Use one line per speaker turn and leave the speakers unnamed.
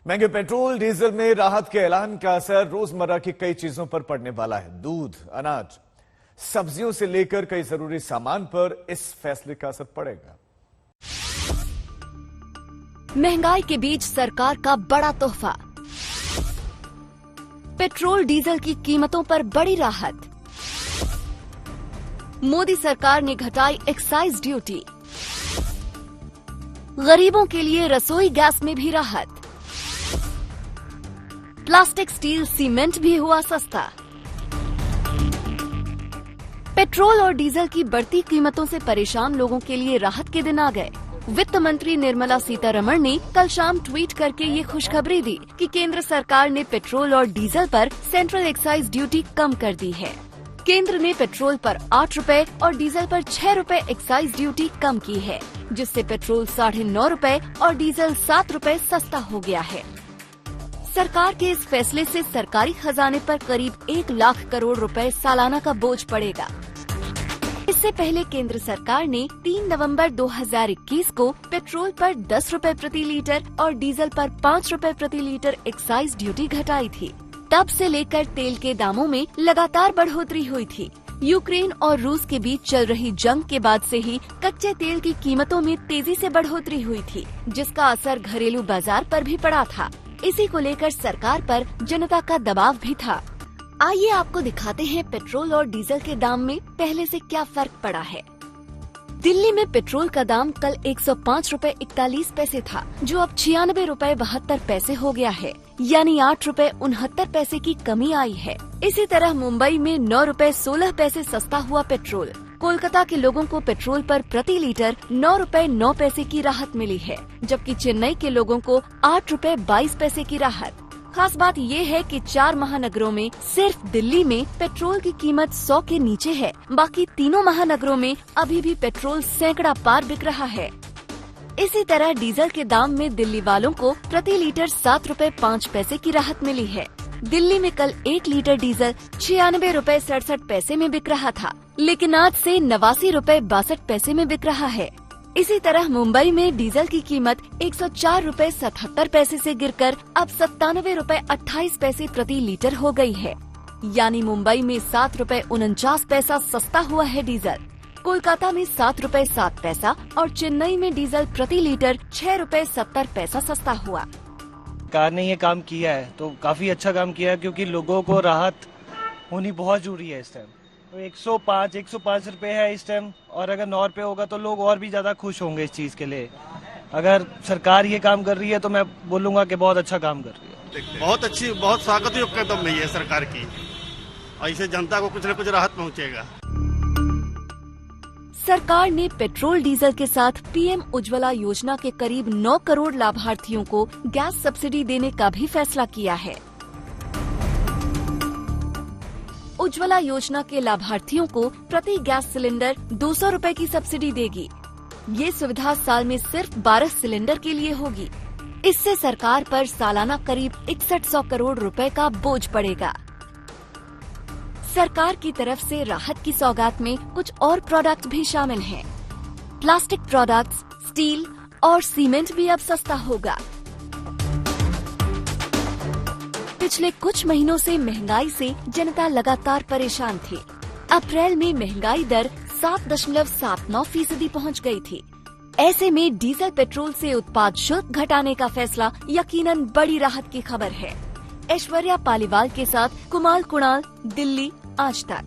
महंगे petrol diesel में राहत के ऐलान का असर रोजमर्रा की कई चीजों पर पड़ने वाला है। दूध, अनाज, सब्जियों से लेकर कई जरूरी सामान पर इस फैसले का असर पड़ेगा।
महंगाई के बीच सरकार का बड़ा तोहफा, पेट्रोल डीजल की कीमतों पर बड़ी राहत। मोदी सरकार ने घटाई एक्साइज ड्यूटी, गरीबों के लिए रसोई गैस में भी राहत। प्लास्टिक, स्टील, सीमेंट भी हुआ सस्ता। पेट्रोल और डीजल की बढ़ती कीमतों से परेशान लोगों के लिए राहत के दिन आ गए। वित्त मंत्री निर्मला सीतारमण ने कल शाम ट्वीट करके ये खुशखबरी दी कि केंद्र सरकार ने पेट्रोल और डीजल पर सेंट्रल एक्साइज ड्यूटी कम कर दी है। केंद्र ने पेट्रोल पर 8 रुपए और डीजल पर 6 रुपए एक्साइज ड्यूटी कम की है, जिससे पेट्रोल 9.5 रुपए और डीजल 7 रुपए सस्ता हो गया है। सरकार के इस फैसले से सरकारी खजाने पर करीब 1 लाख करोड़ रुपए सालाना का बोझ पड़ेगा। इससे पहले केंद्र सरकार ने 3 नवंबर 2021 को पेट्रोल पर 10 रुपए प्रति लीटर और डीजल पर 5 रुपए प्रति लीटर एक्साइज ड्यूटी घटाई थी। तब से लेकर तेल के दामों में लगातार बढ़ोतरी हुई थी। यूक्रेन और रूस के बीच चल रही जंग के बाद से ही कच्चे तेल की कीमतों में तेजी से बढ़ोतरी हुई थी, जिसका असर घरेलू बाजार पर भी पड़ा था। इसी को लेकर सरकार पर जनता का दबाव भी था। आइए आपको दिखाते हैं पेट्रोल और डीजल के दाम में पहले से क्या फर्क पड़ा है। दिल्ली में पेट्रोल का दाम कल 105 रुपए 41 पैसे था, जो अब 96 रुपए 72 पैसे हो गया है, यानी 8 रुपए 69 पैसे की कमी आई है। इसी तरह मुंबई में 9 रुपए 16 पैसे सस्ता हुआ पेट्रोल। कोलकाता के लोगों को पेट्रोल पर प्रति लीटर 9 रुपए 9 पैसे की राहत मिली है, जबकि चेन्नई के लोगों को 8 रुपए 22 पैसे की राहत। खास बात ये है कि 4 महानगरों में सिर्फ दिल्ली में पेट्रोल की कीमत 100 के नीचे है। बाकी तीनों महानगरों में अभी भी पेट्रोल सैकड़ा पार बिक रहा है। इसी तरह डीजल के दाम में दिल्ली वालों को प्रति लीटर 7 रुपए 5 पैसे की राहत मिली है। दिल्ली में कल 1 लीटर डीजल 96 रुपए 67 पैसे में बिक रहा था, लेकिन आज से 89 रुपए 62 पैसे में बिक रहा है। इसी तरह मुंबई में डीजल की कीमत 104 रुपए 77 पैसे से गिरकर अब 97 रुपए 28 पैसे प्रति लीटर हो गई है, यानी मुंबई में 7 रुपए 49 पैसा सस्ता हुआ है डीजल। कोलकाता में 7 रुपए 7 पैसा और चेन्नई में डीजल प्रति लीटर 6 रुपए 70 पैसा सस्ता हुआ।
सरकार ने ये काम किया है तो काफी अच्छा काम किया है, क्योंकि लोगों को राहत होनी बहुत जरूरी है इस टाइम। तो 105 रुपए है इस टाइम, और अगर 9 रुपए होगा तो लोग और भी ज्यादा खुश होंगे इस चीज के लिए। अगर सरकार ये काम कर रही है तो मैं बोलूंगा कि बहुत अच्छा काम कर रही है।
बहुत अच्छी, बहुत स्वागत कदम है सरकार की, और इससे जनता को कुछ न कुछ राहत पहुंचेगा।
सरकार ने पेट्रोल डीजल के साथ पीएम उज्ज्वला योजना के करीब 9 करोड़ लाभार्थियों को गैस सब्सिडी देने का भी फैसला किया है। उज्ज्वला योजना के लाभार्थियों को प्रति गैस सिलेंडर 200 रुपए की सब्सिडी देगी। ये सुविधा साल में सिर्फ 12 सिलेंडर के लिए होगी। इससे सरकार पर सालाना करीब 6100 करोड़ रुपए का बोझ पड़ेगा। सरकार की तरफ से राहत की सौगात में कुछ और प्रोडक्ट भी शामिल हैं। प्लास्टिक प्रोडक्ट्स, स्टील और सीमेंट भी अब सस्ता होगा। पिछले कुछ महीनों से महंगाई से जनता लगातार परेशान थी। अप्रैल में महंगाई दर 7.79% पहुंच गई थी। ऐसे में डीजल पेट्रोल से उत्पाद शुल्क घटाने का फैसला यकीनन बड़ी राहत की खबर है। ऐश्वर्या पालीवाल के साथ कुमाल कुणाल, दिल्ली, आज तक।